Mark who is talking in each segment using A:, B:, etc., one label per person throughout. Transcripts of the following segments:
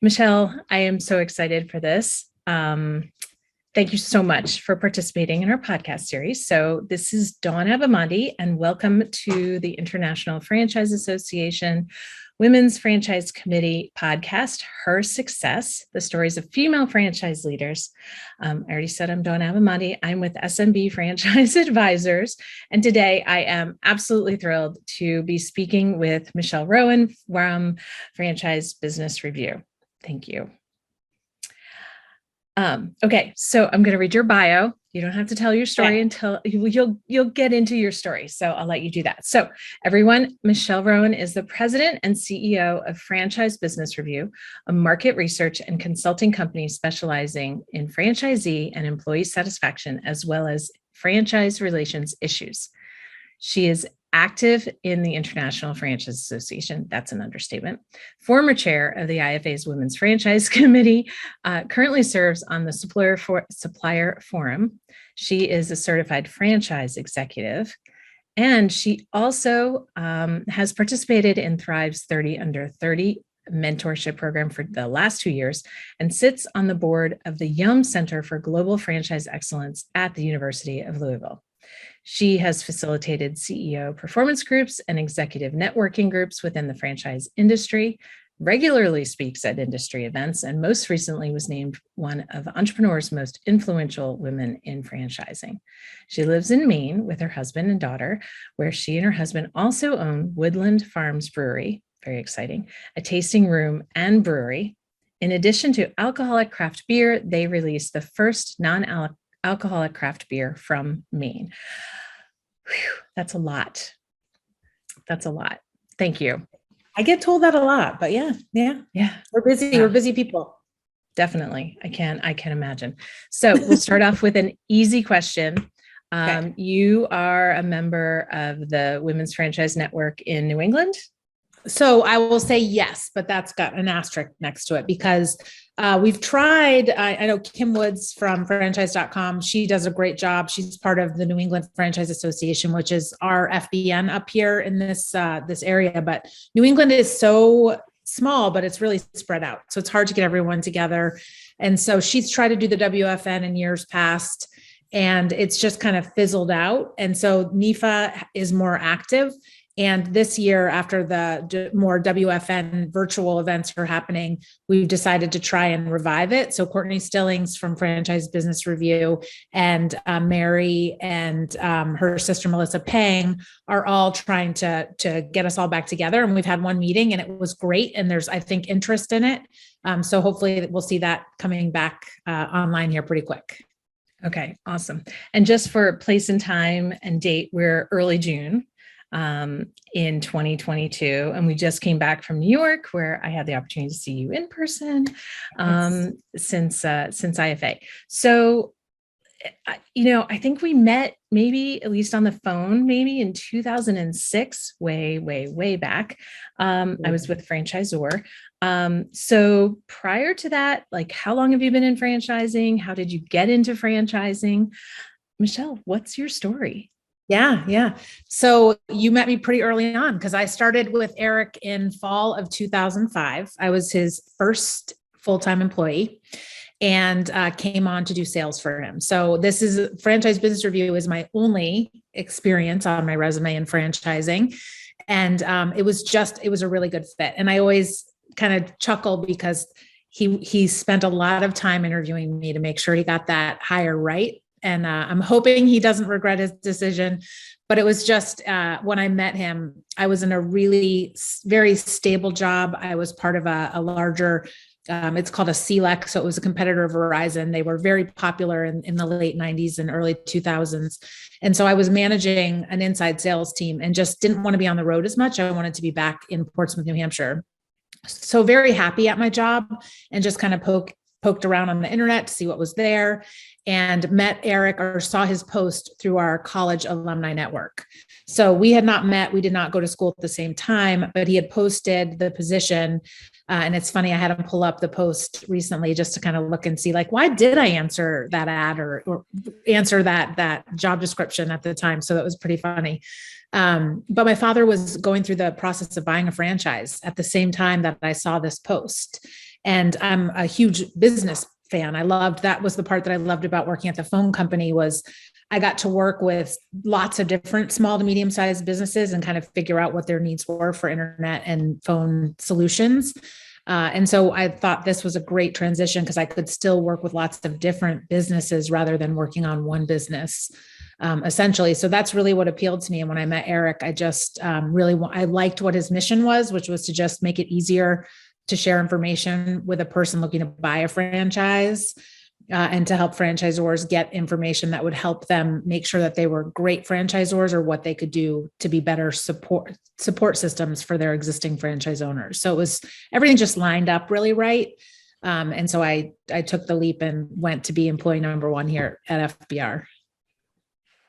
A: Michelle, I am so excited for this. Thank you so much for participating in our podcast series. So this is Dawn Abamandi, and welcome to the International Franchise Association Women's Franchise Committee podcast, Her Success, the stories of female franchise leaders. I already said I'm Dawn Abamandi. I'm with SMB Franchise Advisors. And today I am absolutely thrilled to be speaking with Michelle Rowan from Franchise Business Review. Thank you. Okay, so I'm going to read your bio. You don't have to tell your story until you'll get into your story. So I'll let you do that. So everyone, Michelle Rowan is the president and CEO of Franchise Business Review, a market research and consulting company specializing in franchisee and employee satisfaction, as well as franchise relations issues. She is active in the International Franchise Association. That's an understatement. Former chair of the IFA's Women's Franchise Committee, currently serves on the Supplier Forum. She is a certified franchise executive, and she also has participated in Thrive's 30 Under 30 mentorship program for the last 2 years and sits on the board of the Yum Center for Global Franchise Excellence at the University of Louisville. She has facilitated CEO performance groups and executive networking groups within the franchise industry, regularly speaks at industry events, and most recently was named one of Entrepreneur's most influential women in franchising. She lives in Maine with her husband and daughter, where she and her husband also own Woodland Farms Brewery, very exciting, a tasting room and brewery. In addition to alcoholic craft beer, they released the first non-alcoholic craft beer from Maine. Whew, that's a lot. That's a lot. Thank you.
B: I get told that a lot, but yeah. We're busy. Yeah. We're busy people.
A: Definitely. I can imagine. So we'll start off with an easy question. Okay. You are a member of the Women's Franchise Network in New England?
B: So I will say yes, but that's got an asterisk next to it because we've tried. I know Kim Woods from franchise.com. She does a great job. She's part of the New England Franchise Association, which is our FBN up here in this area. But New England is so small, but it's really spread out. So it's hard to get everyone together. And so she's tried to do the WFN in years past, and it's just kind of fizzled out. And so NIFA is more active. And this year, after the more WFN virtual events are happening, we've decided to try and revive it. So Courtney Stillings from Franchise Business Review and Mary and her sister, Melissa Pang, are all trying to get us all back together. And we've had one meeting and it was great. And there's, I think, interest in it. So hopefully we'll see that coming back online here pretty quick.
A: Okay, awesome. And just for place and time and date, we're early June. In 2022. And we just came back from New York, where I had the opportunity to see you in person since IFA. So, I think we met maybe at least on the phone, maybe in 2006, way back. I was with Franchisor. So prior to that, like, how long have you been in franchising? How did you get into franchising? Michelle, what's your story?
B: Yeah. So you met me pretty early on because I started with Eric in fall of 2005. I was his first full-time employee and came on to do sales for him. So this is Franchise Business Review is my only experience on my resume in franchising. And it was a really good fit. And I always kind of chuckle because he spent a lot of time interviewing me to make sure he got that hire right. And I'm hoping he doesn't regret his decision. But it was just when I met him, I was in a really very stable job. I was part of a larger, it's called a CLEC. So it was a competitor of Verizon. They were very popular in the late 90s and early 2000s. And so I was managing an inside sales team and just didn't want to be on the road as much. I wanted to be back in Portsmouth, New Hampshire. So very happy at my job and just kind of poked around on the internet to see what was there. And met Eric or saw his post through our college alumni network. So we had not met, we did not go to school at the same time, but he had posted the position. And it's funny, I had him pull up the post recently just to kind of look and see, like, why did I answer that ad or answer that job description at the time? So that was pretty funny. But my father was going through the process of buying a franchise at the same time that I saw this post. And I'm a huge business fan. That was the part that I loved about working at the phone company was I got to work with lots of different small to medium-sized businesses and kind of figure out what their needs were for internet and phone solutions. And so I thought this was a great transition because I could still work with lots of different businesses rather than working on one business, essentially. So that's really what appealed to me. And when I met Eric, I just I liked what his mission was, which was to just make it easier to share information with a person looking to buy a franchise. And to help franchisors get information that would help them make sure that they were great franchisors or what they could do to be better support systems for their existing franchise owners. So everything just lined up really right. And so I took the leap and went to be employee number one here at FBR.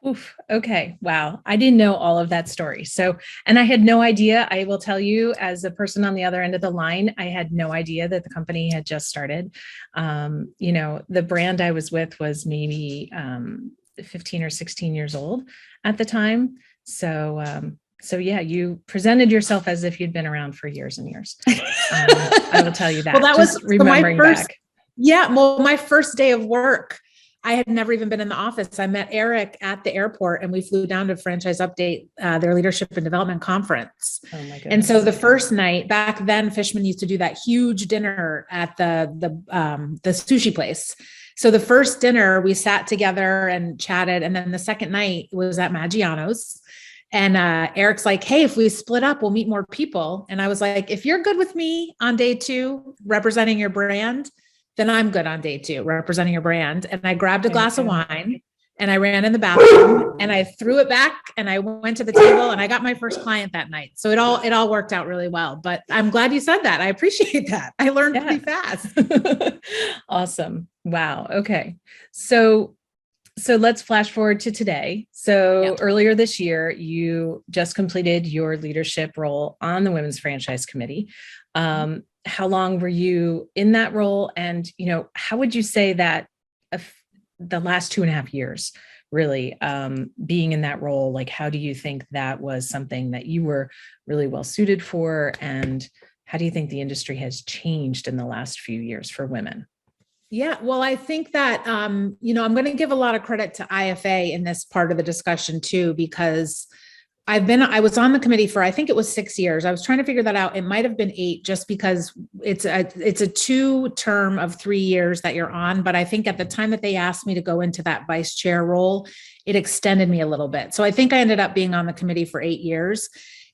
A: Oof. Okay. Wow. I didn't know all of that story. So, and I had no idea, I will tell you as a person on the other end of the line, I had no idea that the company had just started. The brand I was with was maybe 15 or 16 years old at the time. So yeah, you presented yourself as if you'd been around for years and years. I will tell you that.
B: Well, that
A: just
B: was
A: remembering back.
B: Yeah. Well, my first day of work, I had never even been in the office. I met Eric at the airport and we flew down to Franchise Update, their leadership and development conference.
A: Oh my goodness.
B: And so the first night back then, Fishman used to do that huge dinner at the sushi place. So the first dinner we sat together and chatted. And then the second night was at Maggiano's. And Eric's like, hey, if we split up, we'll meet more people. And I was like, if you're good with me on day 2, representing your brand, then I'm good on day 2, representing your brand. And I grabbed a glass of wine and I ran in the bathroom and I threw it back and I went to the table and I got my first client that night. So it all worked out really well, but I'm glad you said that. I appreciate that. I learned pretty fast.
A: Awesome. Wow. Okay. So let's flash forward to today. So earlier this year, you just completed your leadership role on the Women's Franchise Committee. How long were you in that role? And, how would you say that the last 2.5 years, really being in that role, like, how do you think that was something that you were really well suited for? And how do you think the industry has changed in the last few years for women?
B: Yeah, well, I think that, I'm going to give a lot of credit to IFA in this part of the discussion too, because I was on the committee for, I think it was 6 years. I was trying to figure that out. It might've been 8 just because it's a 2-term of 3 years that you're on. But I think at the time that they asked me to go into that vice chair role, it extended me a little bit. So I think I ended up being on the committee for 8 years.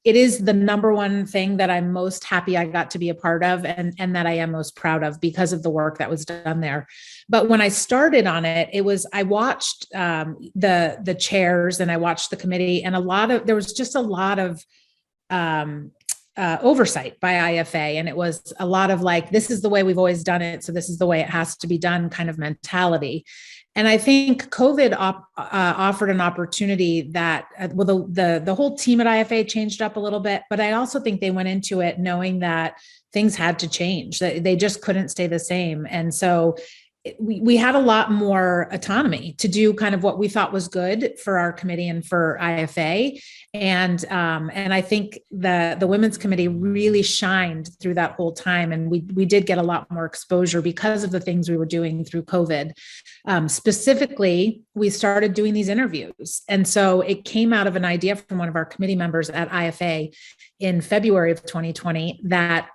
B: It is the number one thing that I'm most happy I got to be a part of and that I am most proud of because of the work that was done there. But when I started on it, I watched the chairs and I watched the committee and there was just a lot of oversight by IFA. And it was a lot of like, this is the way we've always done it. So this is the way it has to be done kind of mentality. And I think COVID offered an opportunity that the whole team at IFA changed up a little bit, but I also think they went into it knowing that things had to change, that they just couldn't stay the same. And so we had a lot more autonomy to do kind of what we thought was good for our committee and for IFA. And I think the women's committee really shined through that whole time. And we did get a lot more exposure because of the things we were doing through COVID. Specifically, we started doing these interviews. And so it came out of an idea from one of our committee members at IFA in February of 2020 that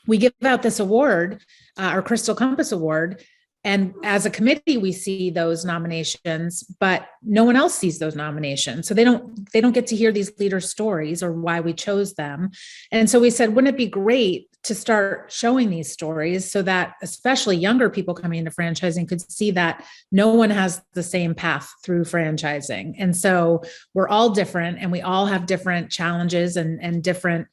B: we give out this award, our Crystal Compass Award. And as a committee, we see those nominations, but no one else sees those nominations. So they don't get to hear these leaders' stories or why we chose them. And so we said, wouldn't it be great to start showing these stories so that especially younger people coming into franchising could see that no one has the same path through franchising. And so we're all different and we all have different challenges and different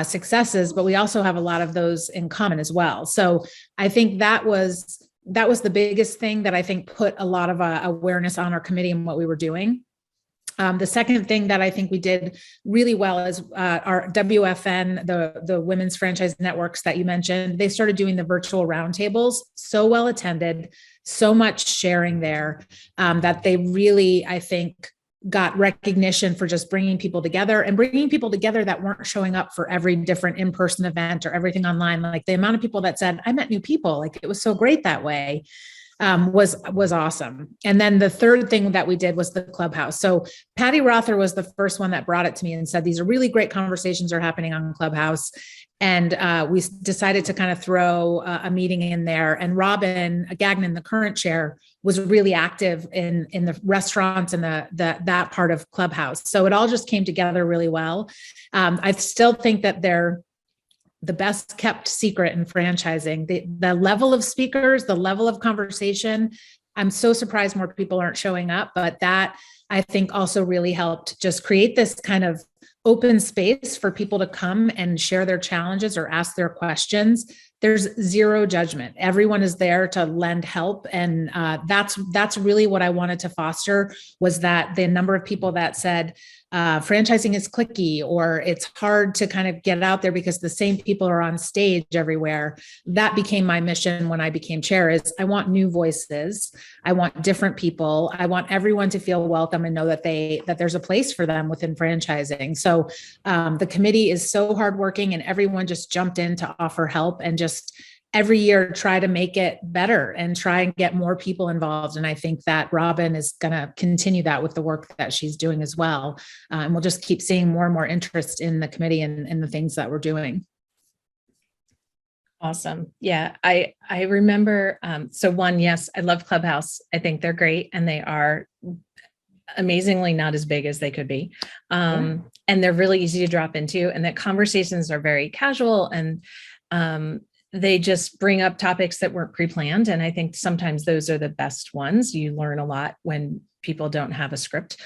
B: successes, but we also have a lot of those in common as well. So I think that was the biggest thing that I think put a lot of awareness on our committee and what we were doing. The second thing that I think we did really well is our WFN, the Women's Franchise Networks that you mentioned. They started doing the virtual roundtables, so well attended, so much sharing there that they really, I think, got recognition for just bringing people together and bringing people together that weren't showing up for every different in-person event or everything online. Like the amount of people that said, I met new people, like it was so great that way, was awesome. And then the third thing that we did was the clubhouse. So Patty Rother was the first one that brought it to me and said, these are really great conversations are happening on Clubhouse. And we decided to kind of throw a meeting in there. And Robin Gagnon, the current chair, was really active in the restaurants and that part of Clubhouse. So it all just came together really well. I still think that they're the best kept secret in franchising. The level of speakers, the level of conversation. I'm so surprised more people aren't showing up, but that I think also really helped just create this kind of open space for people to come and share their challenges or ask their questions. There's zero judgment. Everyone is there to lend help. And that's really what I wanted to foster, was that the number of people that said, franchising is cliquey, or it's hard to kind of get out there because the same people are on stage everywhere. That became my mission when I became chair, is I want new voices. I want different people. I want everyone to feel welcome and know that there's a place for them within franchising. So the committee is so hardworking, and everyone just jumped in to offer help and just every year try to make it better and try and get more people involved. And I think that Robin is going to continue that with the work that she's doing as well. And we'll just keep seeing more and more interest in the committee and the things that we're doing.
A: Awesome. Yeah, I remember. So one, yes, I love Clubhouse. I think they're great, and they are amazingly not as big as they could be. And they're really easy to drop into, and that conversations are very casual, and they just bring up topics that weren't pre-planned. And I think sometimes those are the best ones. You learn a lot when people don't have a script,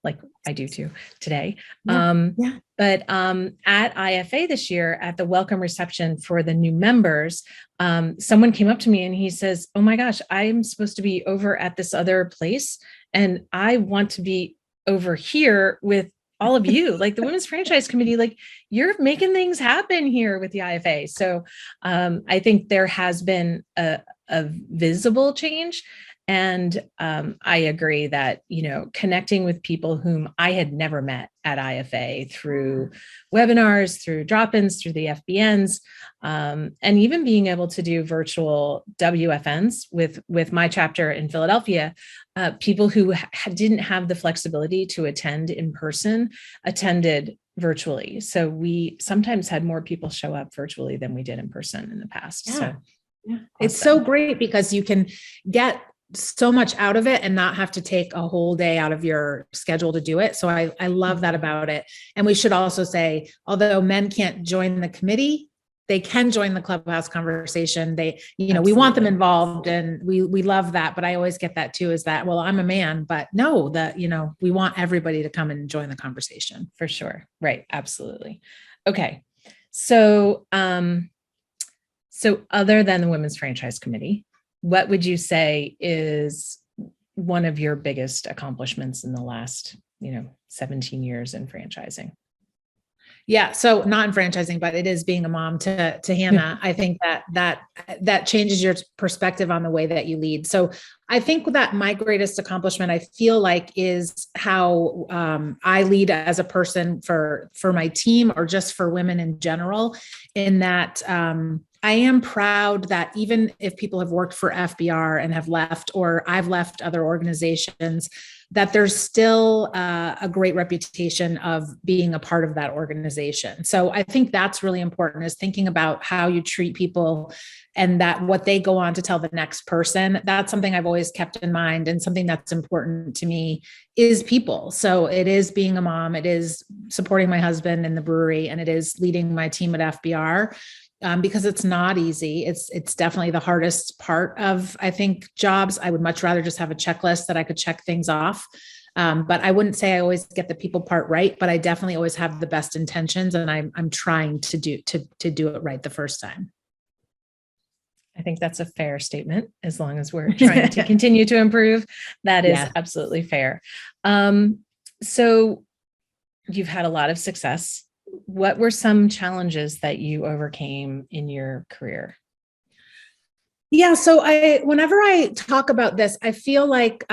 A: like I do too today. But at IFA this year, at the welcome reception for the new members, someone came up to me and he says, oh my gosh, I'm supposed to be over at this other place, and I want to be over here with all of you, like the Women's Franchise Committee, like you're making things happen here with the IFA. So I think there has been a visible change. And I agree that, connecting with people whom I had never met at IFA through webinars, through drop-ins, through the FBNs, and even being able to do virtual WFNs with my chapter in Philadelphia, people who didn't have the flexibility to attend in person attended virtually. So we sometimes had more people show up virtually than we did in person in the past. Yeah. So awesome.
B: It's so great because you can get so much out of it and not have to take a whole day out of your schedule to do it. So I love that about it. And we should also say, although men can't join the committee, they can join the Clubhouse conversation. We want them involved, and we love that. But I always get that too, is that, well, I'm a man, but no, we want everybody to come and join the conversation.
A: For sure. Right. Absolutely. Okay. So, so other than the Women's Franchise Committee, what would you say is one of your biggest accomplishments in the last, 17 years in franchising?
B: Yeah. So not in franchising, but it is being a mom to Hannah. I think that changes your perspective on the way that you lead. So I think that my greatest accomplishment, I feel like, is how I lead as a person for my team, or just for women in general, in that I am proud that even if people have worked for FBR and have left, or I've left other organizations, that there's still a great reputation of being a part of that organization. So I think that's really important, is thinking about how you treat people and that what they go on to tell the next person. That's something I've always kept in mind, and something that's important to me is people. So it is being a mom, it is supporting my husband in the brewery, and it is leading my team at FBR. Because it's not easy. It's definitely the hardest part of, I think, jobs. I would much rather just have a checklist that I could check things off. But I wouldn't say I always get the people part right, but I definitely always have the best intentions, and I'm trying to do it right the first time.
A: I think that's a fair statement. As long as we're trying to continue to improve, that is absolutely fair. So you've had a lot of success. What were some challenges that you overcame in your career?
B: Yeah. So whenever I talk about this, I feel like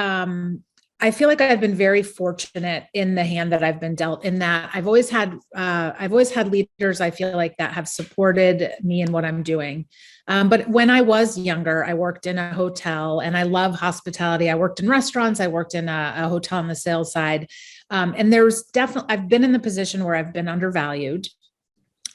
B: I feel like I've been very fortunate in the hand that I've been dealt, in that I've always had leaders, I feel like, that have supported me in what I'm doing. But when I was younger, I worked in a hotel, and I love hospitality. I worked in restaurants. I worked in a hotel on the sales side. And I've been in the position where I've been undervalued.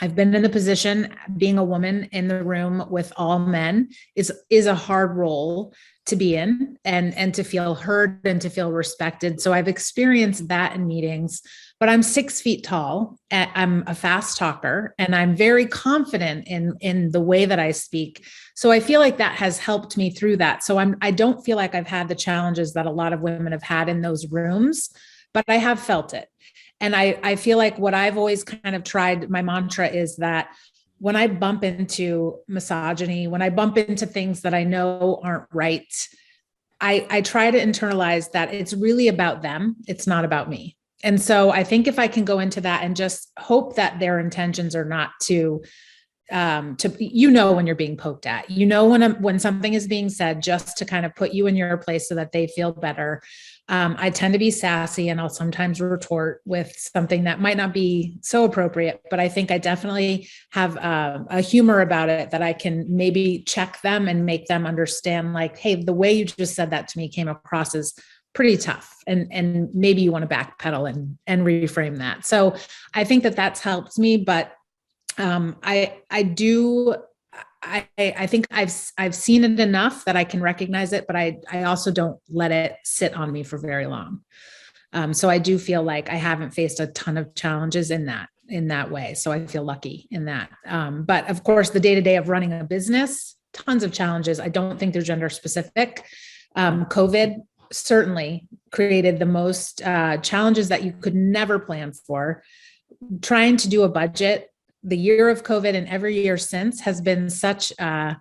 B: I've been in the position, being a woman in the room with all men is a hard role to be in, and to feel heard and to feel respected. So I've experienced that in meetings, but I'm 6 feet tall. I'm a fast talker, and I'm very confident in the way that I speak. So I feel like that has helped me through that. So I don't feel like I've had the challenges that a lot of women have had in those rooms, but I have felt it. And I feel like what I've always kind of tried, my mantra is that when I bump into misogyny, when I bump into things that I know aren't right, I try to internalize that it's really about them. It's not about me. And so I think if I can go into that and just hope that their intentions are not to when you're being poked at, when something is being said just to kind of put you in your place so that they feel better. I tend to be sassy, and I'll sometimes retort with something that might not be so appropriate, but I think I definitely have a humor about it that I can maybe check them and make them understand, like, hey, the way you just said that to me came across as pretty tough, and maybe you want to backpedal and reframe that. So I think that that's helped me, but I think I've seen it enough that I can recognize it, but I also don't let it sit on me for very long. So I do feel like I haven't faced a ton of challenges in that way. So I feel lucky in that. But of course, the day-to-day of running a business, tons of challenges. I don't think they're gender specific. COVID certainly created the most challenges that you could never plan for. Trying to do a budget, the year of COVID and every year since has been such an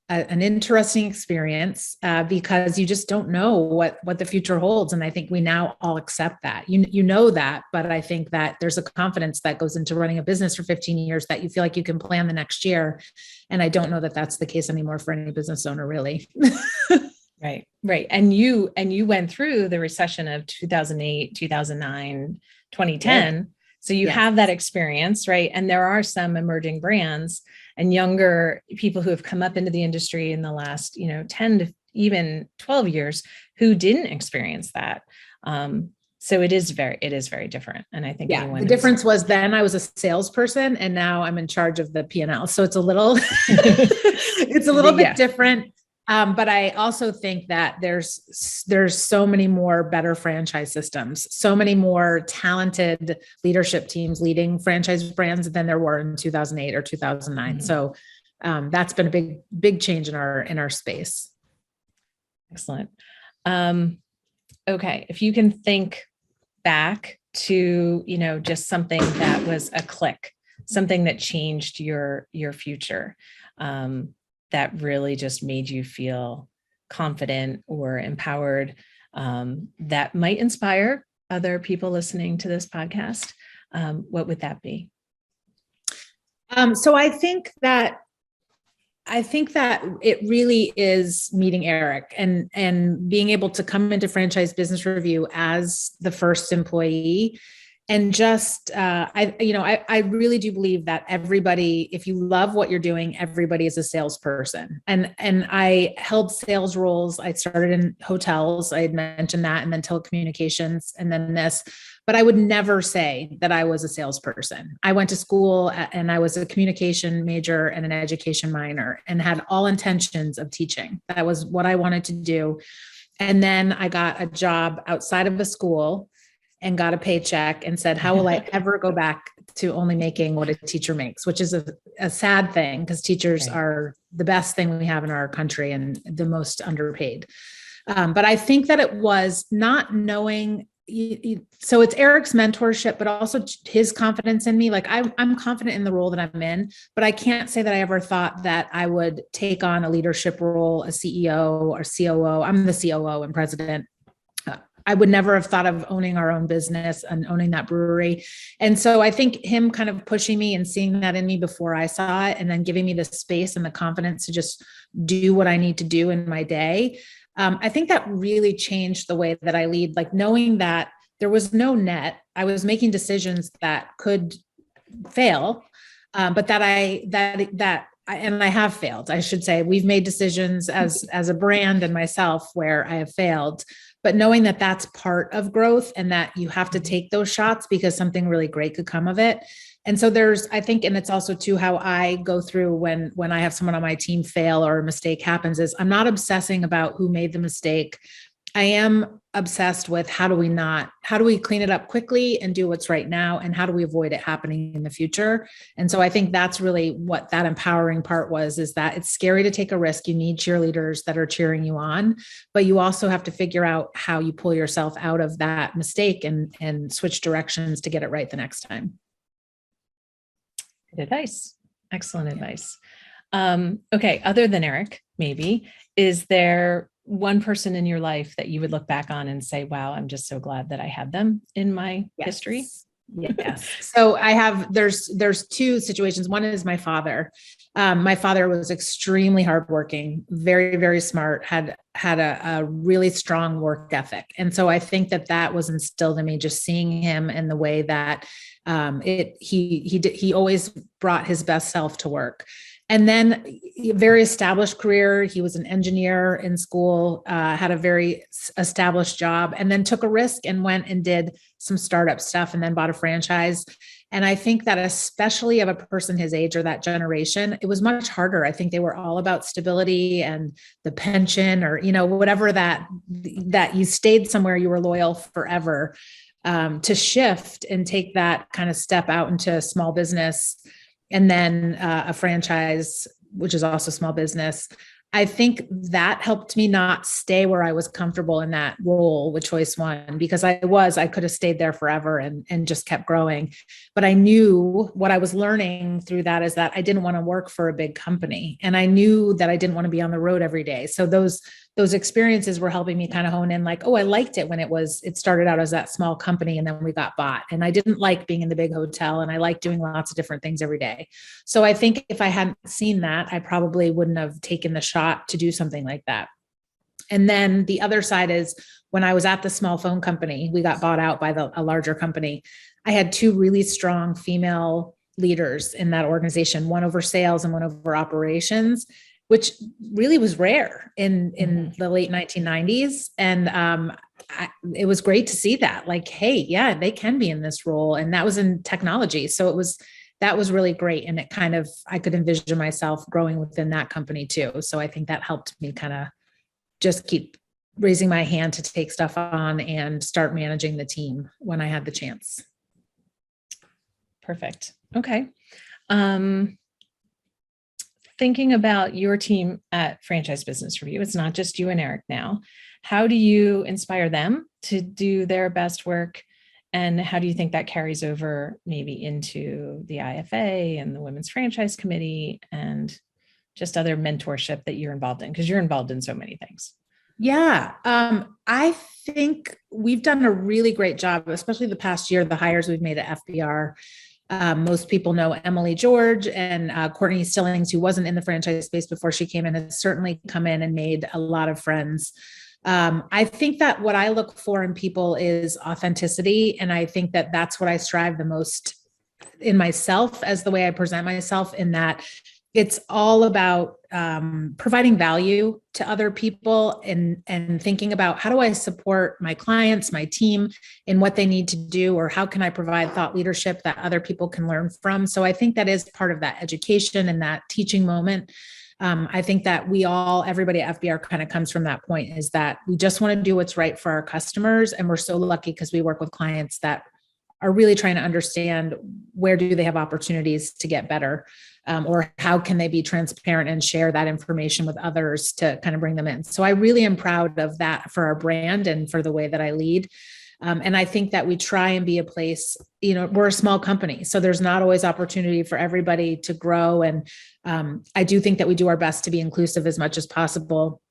B: interesting experience because you just don't know what the future holds. And I think we now all accept that, you know that, but I think that there's a confidence that goes into running a business for 15 years that you feel like you can plan the next year. And I don't know that that's the case anymore for any business owner, really.
A: Right. And you went through the recession of 2008, 2009, 2010. Yeah. So you have that experience, right? And there are some emerging brands and younger people who have come up into the industry in the last, 10 to even 12 years who didn't experience that. So it is very different. And I think
B: the difference was then I was a salesperson and now I'm in charge of the P&L. So it's a little, bit different. But I also think that there's so many more better franchise systems, so many more talented leadership teams leading franchise brands than there were in 2008 or 2009. Mm-hmm. So that's been a big change in our space.
A: Excellent. Okay. If you can think back to, just something that was a click, something that changed your future, that really just made you feel confident or empowered, that might inspire other people listening to this podcast, what would that be?
B: So I think that it really is meeting Eric and being able to come into Franchise Business Review as the first employee. And just, I really do believe that everybody, if you love what you're doing, everybody is a salesperson. And I held sales roles. I started in hotels. I had mentioned that, and then telecommunications, and then this, but I would never say that I was a salesperson. I went to school and I was a communication major and an education minor and had all intentions of teaching. That was what I wanted to do. And then I got a job outside of a school and got a paycheck and said, how will I ever go back to only making what a teacher makes, which is a sad thing because teachers are the best thing we have in our country and the most underpaid. But I think that it was not knowing. So it's Eric's mentorship, but also his confidence in me. Like I'm confident in the role that I'm in, but I can't say that I ever thought that I would take on a leadership role, a CEO or COO. I'm the COO and president. I would never have thought of owning our own business and owning that brewery. And so I think him kind of pushing me and seeing that in me before I saw it, and then giving me the space and the confidence to just do what I need to do in my day, I think that really changed the way that I lead, like knowing that there was no net. I was making decisions that could fail, but and I have failed. I should say we've made decisions as a brand and myself where I have failed, but knowing that that's part of growth and that you have to take those shots because something really great could come of it. And so I think, and it's also too how I go through when I have someone on my team fail or a mistake happens is I'm not obsessing about who made the mistake. I am obsessed with how do we clean it up quickly and do what's right now? And how do we avoid it happening in the future? And so I think that's really what that empowering part was, is that it's scary to take a risk. You need cheerleaders that are cheering you on, but you also have to figure out how you pull yourself out of that mistake and switch directions to get it right the next time.
A: Good advice. Excellent advice. Okay. Other than Eric, maybe, is there one person in your life that you would look back on and say, wow, I'm just so glad that I had them in my history?
B: Yes. So there's two situations. One is my father. My father was extremely hardworking, very, very smart, had a really strong work ethic. And so I think that was instilled in me, just seeing him and the way that he always brought his best self to work. And then a very established career. He was an engineer in school, had a very established job, and then took a risk and went and did some startup stuff and then bought a franchise. And I think that especially of a person his age or that generation, it was much harder. I think they were all about stability and the pension or, whatever that you stayed somewhere, you were loyal forever. To shift and take that kind of step out into a small business and then a franchise, which is also small business. I think that helped me not stay where I was comfortable in that role with Choice One, because I could have stayed there forever and just kept growing. But I knew what I was learning through that is that I didn't want to work for a big company. And I knew that I didn't want to be on the road every day. So those experiences were helping me kind of hone in like, oh, I liked it when it started out as that small company and then we got bought. And I didn't like being in the big hotel and I liked doing lots of different things every day. So I think if I hadn't seen that, I probably wouldn't have taken the shot to do something like that. And then the other side is when I was at the small phone company, we got bought out by a larger company. I had two really strong female leaders in that organization, one over sales and one over operations, which really was rare in the late 1990s. And it was great to see that, like, hey, yeah, they can be in this role. And that was in technology. So that was really great. And it kind of, I could envision myself growing within that company too. So I think that helped me kind of just keep raising my hand to take stuff on and start managing the team when I had the chance.
A: Perfect. Okay. Thinking about your team at Franchise Business Review, it's not just you and Eric now. How do you inspire them to do their best work? And how do you think that carries over maybe into the IFA and the Women's Franchise Committee and just other mentorship that you're involved in? Because you're involved in so many things.
B: Yeah. I think we've done a really great job, especially the past year, the hires we've made at FBR. Most people know Emily George and Courtney Stillings, who wasn't in the franchise space before she came in, has certainly come in and made a lot of friends. I think that what I look for in people is authenticity. And I think that that's what I strive the most in myself as the way I present myself, in that it's all about providing value to other people and thinking about how do I support my clients, my team in what they need to do, or how can I provide thought leadership that other people can learn from. So I think that is part of that education and that teaching moment. I think that everybody at FBR kind of comes from that point, is that we just want to do what's right for our customers. And we're so lucky because we work with clients that are really trying to understand where do they have opportunities to get better, or how can they be transparent and share that information with others to kind of bring them in. So I really am proud of that for our brand and for the way that I lead. And I think that we try and be a place, we're a small company, so there's not always opportunity for everybody to grow. And I do think that we do our best to be inclusive as much as possible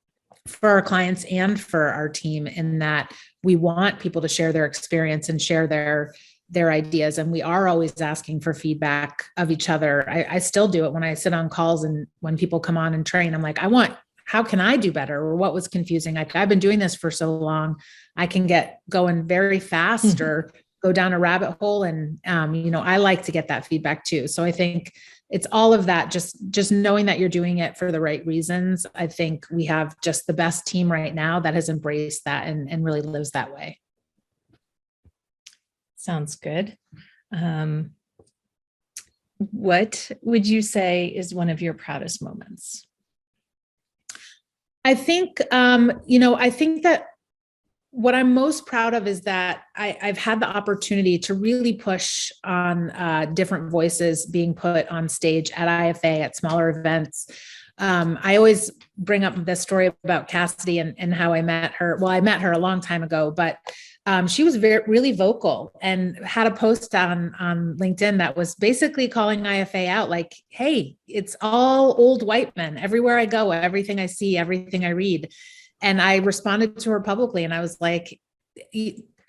B: for our clients and for our team, in that we want people to share their experience and share their ideas. And we are always asking for feedback of each other. I still do it when I sit on calls and when people come on and train, I'm like, I want how can I do better? Or what was confusing? I've been doing this for so long, I can get going very fast or go down a rabbit hole. And, I like to get that feedback too. So I think it's all of that, just knowing that you're doing it for the right reasons. I think we have just the best team right now that has embraced that and really lives that way.
A: Sounds good. What would you say is one of your proudest moments?
B: I think, I think that what I'm most proud of is that I've had the opportunity to really push on different voices being put on stage at IFA, at smaller events. I always bring up this story about Cassidy and how I met her. Well, I met her a long time ago, but she was really vocal and had a post on LinkedIn that was basically calling IFA out like, hey, it's all old white men. Everywhere I go, everything I see, everything I read. And I responded to her publicly and I was like,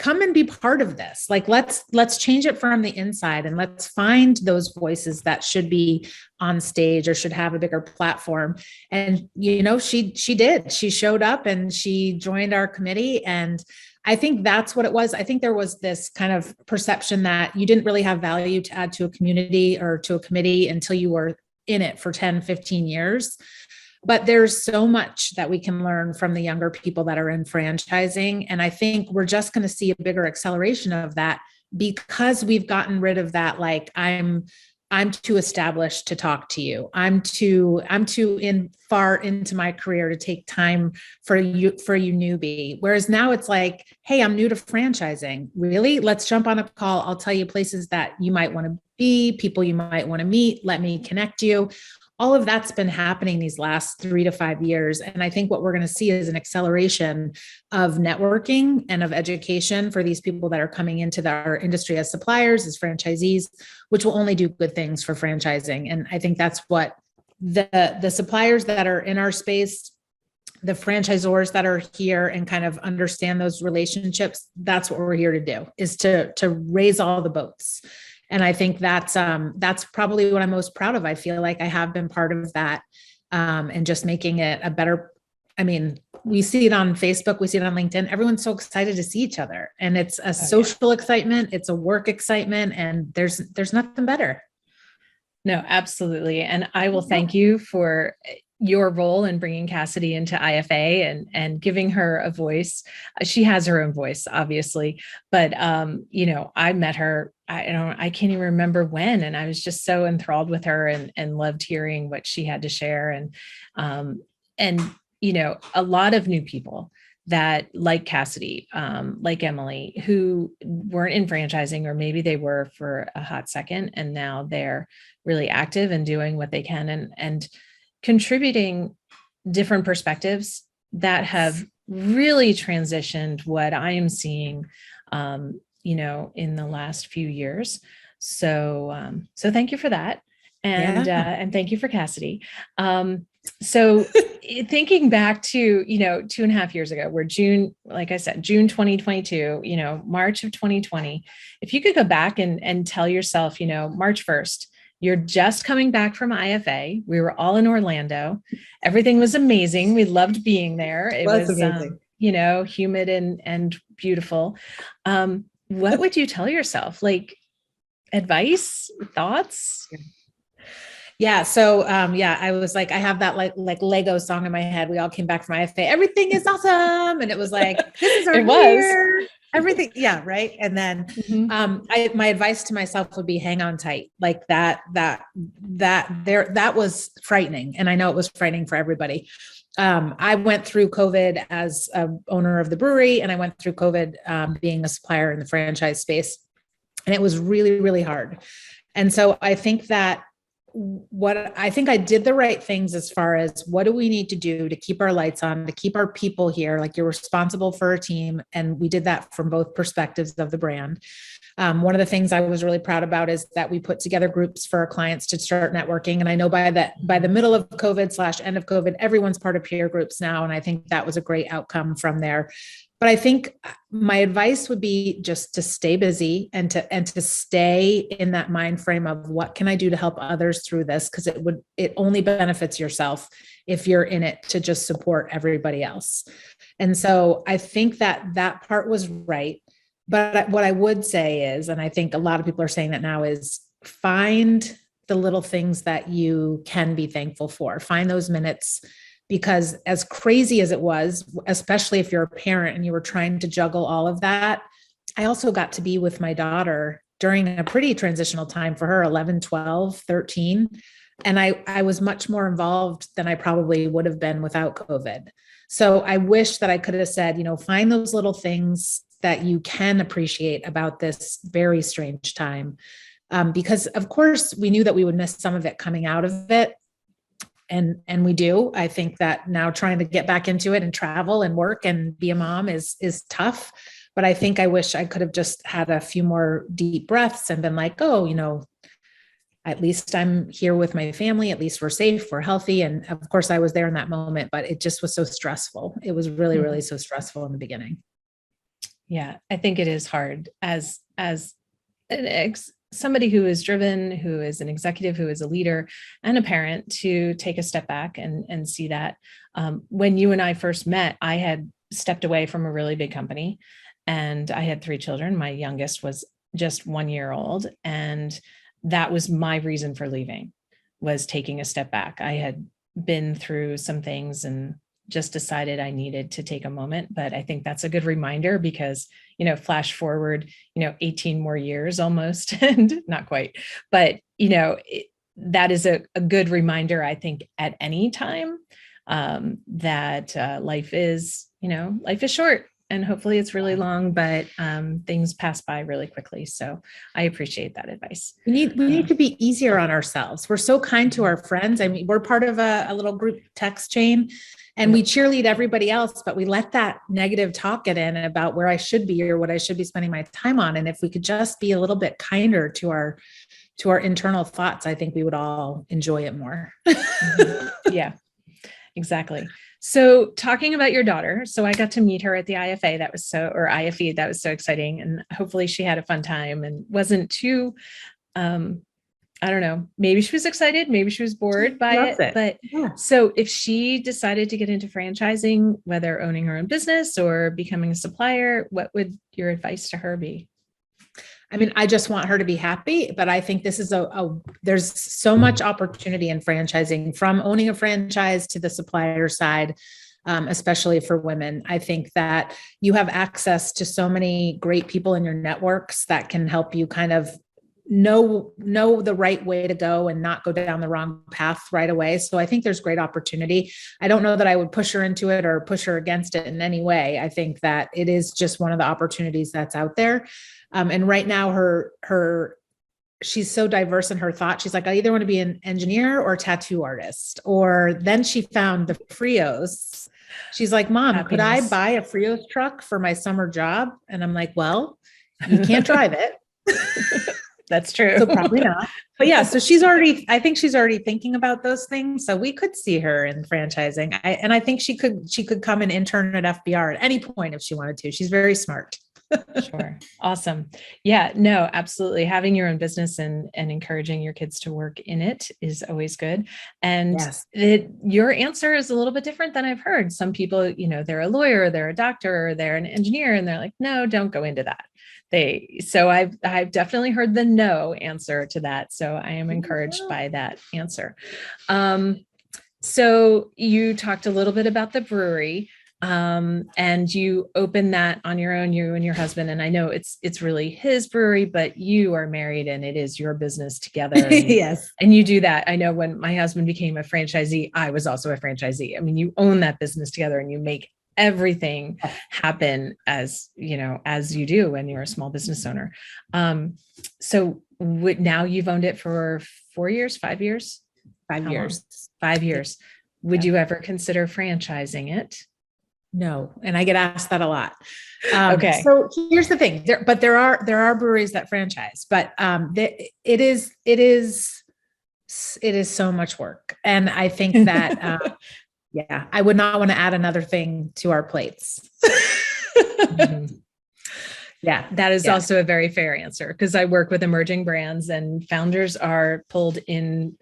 B: come and be part of this. Like, let's change it from the inside and let's find those voices that should be on stage or should have a bigger platform. And, she did, she showed up and she joined our committee. And I think that's what it was. I think there was this kind of perception that you didn't really have value to add to a community or to a committee until you were in it for 10, 15 years. But there's so much that we can learn from the younger people that are in franchising. And I think we're just going to see a bigger acceleration of that because we've gotten rid of that. Like, I'm too established to talk to you. I'm too far into my career to take time for you newbie. Whereas now it's like, hey, I'm new to franchising. Really? Let's jump on a call. I'll tell you places that you might want to be, people you might want to meet. Let me connect you. All of that's been happening these last 3 to 5 years. And I think what we're going to see is an acceleration of networking and of education for these people that are coming into our industry as suppliers, as franchisees, which will only do good things for franchising. And I think that's what the suppliers that are in our space, the franchisors that are here and kind of understand those relationships, that's what we're here to do, is to raise all the boats. And I think that's probably what I'm most proud of. I feel like I have been part of that, and just making it a better. I mean, we see it on Facebook, we see it on LinkedIn. Everyone's so excited to see each other, and it's a social excitement, it's a work excitement, and there's nothing better.
A: No, absolutely. And I will thank you for your role in bringing Cassidy into IFA and giving her a voice. She has her own voice, obviously, but I met her. I can't even remember when, and I was just so enthralled with her and loved hearing what she had to share. And a lot of new people that, like Cassidy, like Emily, who weren't in franchising, or maybe they were for a hot second, and now they're really active and doing what they can and contributing different perspectives that have really transitioned what I am seeing, in the last few years. So thank you for that. And thank you for Cassidy. So thinking back to, 2.5 years ago, we're June 2022, March of 2020, if you could go back and tell yourself, March 1st, you're just coming back from IFA. We were all in Orlando. Everything was amazing. We loved being there. It was amazing. Humid and beautiful. What would you tell yourself? Like, advice, thoughts?
B: Yeah. So, I was like, I have that like Lego song in my head. We all came back from IFA. Everything is awesome. And it was like, this is our year. Everything. Yeah. Right. And then, my advice to myself would be hang on tight. Like that was frightening. And I know it was frightening for everybody. I went through COVID as a owner of the brewery, and I went through COVID, being a supplier in the franchise space. And it was really, really hard. And so I think that I did the right things as far as what do we need to do to keep our lights on, to keep our people here. Like, you're responsible for a team. And we did that from both perspectives of the brand. One of the things I was really proud about is that we put together groups for our clients to start networking. And I know by the middle of COVID / end of COVID, everyone's part of peer groups now. And I think that was a great outcome from there. But I think my advice would be just to stay busy and to stay in that mind frame of what can I do to help others through this? Because it only benefits yourself if you're in it to just support everybody else. And so I think that part was right. But what I would say is, and I think a lot of people are saying that now, is find the little things that you can be thankful for. Find those minutes, because as crazy as it was, especially if you're a parent and you were trying to juggle all of that, I also got to be with my daughter during a pretty transitional time for her, 11, 12, 13. And I was much more involved than I probably would have been without COVID. So I wish that I could have said, find those little things that you can appreciate about this very strange time. Because of course we knew that we would miss some of it coming out of it. And we do. I think that now trying to get back into it and travel and work and be a mom is tough. But I think I wish I could have just had a few more deep breaths and been like, oh, at least I'm here with my family. At least we're safe, we're healthy. And of course I was there in that moment, but it just was so stressful. It was really, really so stressful in the beginning.
A: Yeah, I think it is hard as somebody who is driven, who is an executive, who is a leader and a parent, to take a step back and see that. When you and I first met, I had stepped away from a really big company and I had 3 children. My youngest was just 1 year old. And that was my reason for leaving, was taking a step back. I had been through some things and just decided I needed to take a moment. But I think that's a good reminder because, flash forward, 18 more years almost, and not quite, but, that is a good reminder, I think, at any time, that life is short and hopefully it's really long, but things pass by really quickly. So I appreciate that advice.
B: We need to be easier on ourselves. We're so kind to our friends. I mean, we're part of a little group text chain and we cheerlead everybody else, but we let that negative talk get in about where I should be or what I should be spending my time on. And if we could just be a little bit kinder to our internal thoughts, I think we would all enjoy it more.
A: Yeah, exactly. So talking about your daughter, so I got to meet her at the IFA. Or IFE. That was so exciting. And hopefully she had a fun time and wasn't too, I don't know, maybe she was excited, maybe she was bored by it. But yeah. So if she decided to get into franchising, whether owning her own business or becoming a supplier, what would your advice to her be?
B: I mean, I just want her to be happy, but I think this is there's so much opportunity in franchising, from owning a franchise to the supplier side, especially for women. I think that you have access to so many great people in your networks that can help you kind of know the right way to go and not go down the wrong path right away. So I think there's great opportunity. I don't know that I would push her into it or push her against it in any way. I think that it is just one of the opportunities that's out there. And right now she's so diverse in her thought. She's like, I either want to be an engineer or a tattoo artist. Or then she found the Frios. She's like, Mom, Happiness. Could I buy a Frios truck for my summer job? And I'm like, well, you can't drive it.
A: That's true.
B: So probably not. But yeah, so I think she's already thinking about those things. So we could see her in franchising. And I think she could come and intern at FBR at any point if she wanted to. She's very smart.
A: Sure. Awesome. Yeah, no, absolutely. Having your own business and encouraging your kids to work in it is always good. And yes. Your answer is a little bit different than I've heard. Some people, they're a lawyer, they're a doctor, or they're an engineer, and they're like, no, don't go into that. So I've definitely heard the no answer to that. So I am encouraged by that answer. So you talked a little bit about the brewery. And you open that on your own, you and your husband. And I know it's really his brewery, but you are married and it is your business together. And,
B: yes.
A: And you do that. I know when my husband became a franchisee, I was also a franchisee. I mean, you own that business together and you make everything happen as you do when you're a small business owner. So now you've owned it for 4 years, 5 years?
B: 5 years.
A: 5 years. Would you ever consider franchising it?
B: No. And I get asked that a lot.
A: Okay.
B: So here's the thing, there are breweries that franchise, but it is so much work. And I think that, I would not want to add another thing to our plates.
A: Mhm. Yeah, that is
B: Yeah.
A: also a very fair answer because I work with emerging brands and founders are pulled in.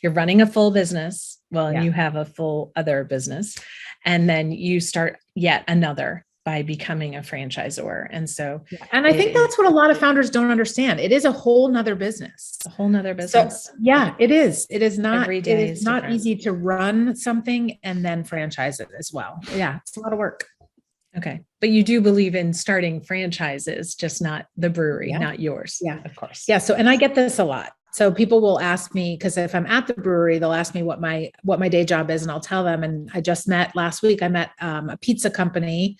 A: You're running a full business. Well, and
B: Yeah.
A: you have a full other business, and then you start yet another by becoming a franchisor. And so,
B: and I think that's what a lot of founders don't understand. It is a whole nother business.
A: a whole nother business.
B: So, yeah, it is. It is not,
A: Every
B: it
A: day
B: is
A: is
B: not
A: different.
B: easy to run something and then franchise it as well. Yeah, it's a lot of work.
A: Okay. But you do believe in starting franchises, just not the brewery,
B: Yeah.
A: not yours.
B: Yeah.
A: Of course.
B: Yeah. So, and I get this a lot. So people will ask me, because if I'm at the brewery, they'll ask me what my day job is, and I'll tell them. And I just met last week, I met a pizza company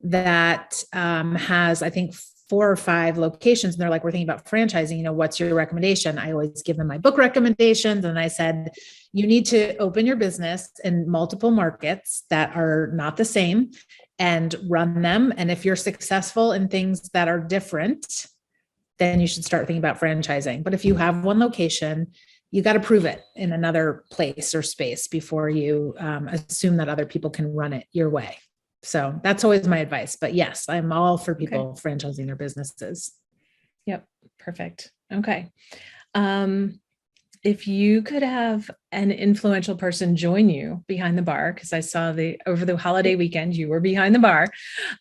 B: that has, I think, 4 or 5 locations. And they're like, we're thinking about franchising, what's your recommendation? I always give them my book recommendations. And I said, you need to open your business in multiple markets that are not the same and run them. And if you're successful in things that are different, then you should start thinking about franchising. But if you have one location, you got to prove it in another place or space before you assume that other people can run it your way. So that's always my advice. But yes, I'm all for people franchising their businesses.
A: Yep. Perfect. Okay. If you could have an influential person join you behind the bar, because I saw over the holiday weekend, you were behind the bar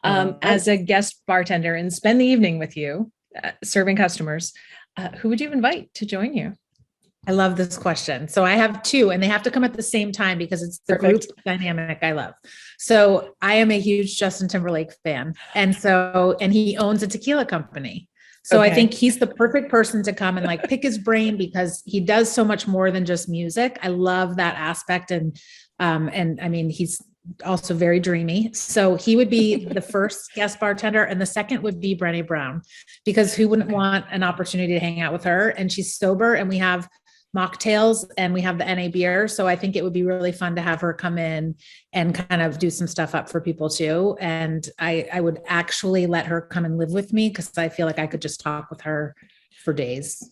A: as a guest bartender and spend the evening with you serving customers, who would you invite to join you?
B: I love this question. So I have 2 and they have to come at the same time because it's the group dynamic I love. So I am a huge Justin Timberlake fan. And he owns a tequila company. So I think he's the perfect person to come and pick his brain because he does so much more than just music. I love that aspect. And I mean, he's also very dreamy. So he would be the first guest bartender. And the second would be Brené Brown, because who wouldn't want an opportunity to hang out with her? And she's sober, and we have mocktails and we have the NA beer. So I think it would be really fun to have her come in and kind of do some stuff up for people too. And I would actually let her come and live with me because I feel like I could just talk with her for days.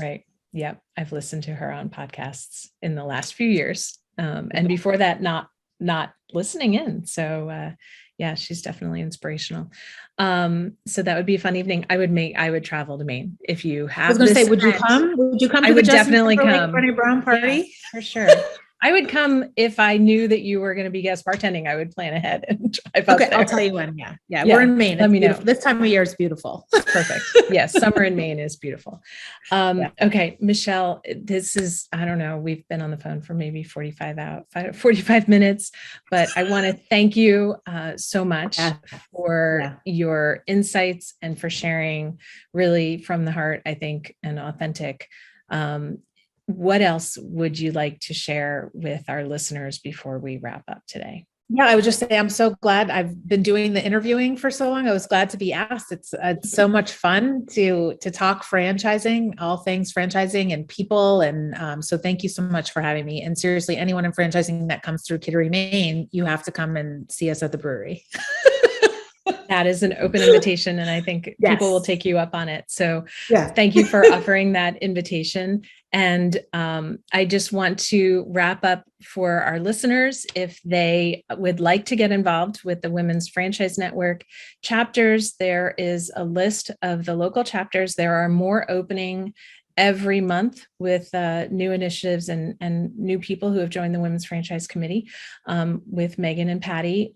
A: Right. Yeah. I've listened to her on podcasts in the last few years. And before that, not listening in. So yeah, she's definitely inspirational. So that would be a fun evening. I would travel to Maine if you have.
B: I was going to say, would you come? Would you come?
A: I would definitely come.
B: Brené Brown party?
A: Yeah, for sure. I would come if I knew that you were going to be guest bartending. I would plan ahead and drive up there.
B: I'll tell you when. Yeah. We're in Maine.
A: Let me know.
B: This time of year is beautiful.
A: Perfect. Yes. Summer in Maine is beautiful. Okay. Michelle, this is, I don't know, we've been on the phone for maybe 45 minutes, but I want to thank you so much for your insights and for sharing really from the heart, I think, and authentic. What else would you like to share with our listeners before we wrap up today?
B: Yeah, I would just say I'm so glad I've been doing the interviewing for so long. I was glad to be asked. It's so much fun to talk franchising, all things franchising and people. And so thank you so much for having me. And seriously, anyone in franchising that comes through Kittery, Maine, you have to come and see us at the brewery.
A: That is an open invitation, and I think people will take you up on it. So thank you for offering that invitation. And I just want to wrap up for our listeners. If they would like to get involved with the Women's Franchise Network chapters, there is a list of the local chapters. There are more opening every month with new initiatives and new people who have joined the Women's Franchise Committee with Megan and Patty.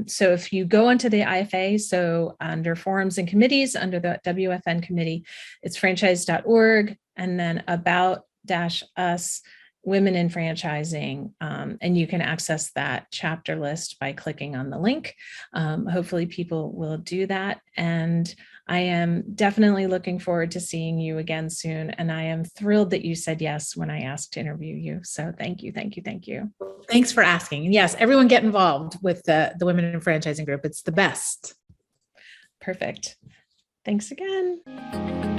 A: So if you go onto the IFA, so under forums and committees, under the WFN committee, it's franchise.org, and then about-us, Women in Franchising. And you can access that chapter list by clicking on the link. Hopefully people will do that. And I am definitely looking forward to seeing you again soon. And I am thrilled that you said yes when I asked to interview you. So thank you.
B: Thanks for asking. And yes, everyone get involved with the Women in Franchising group. It's the best.
A: Perfect. Thanks again.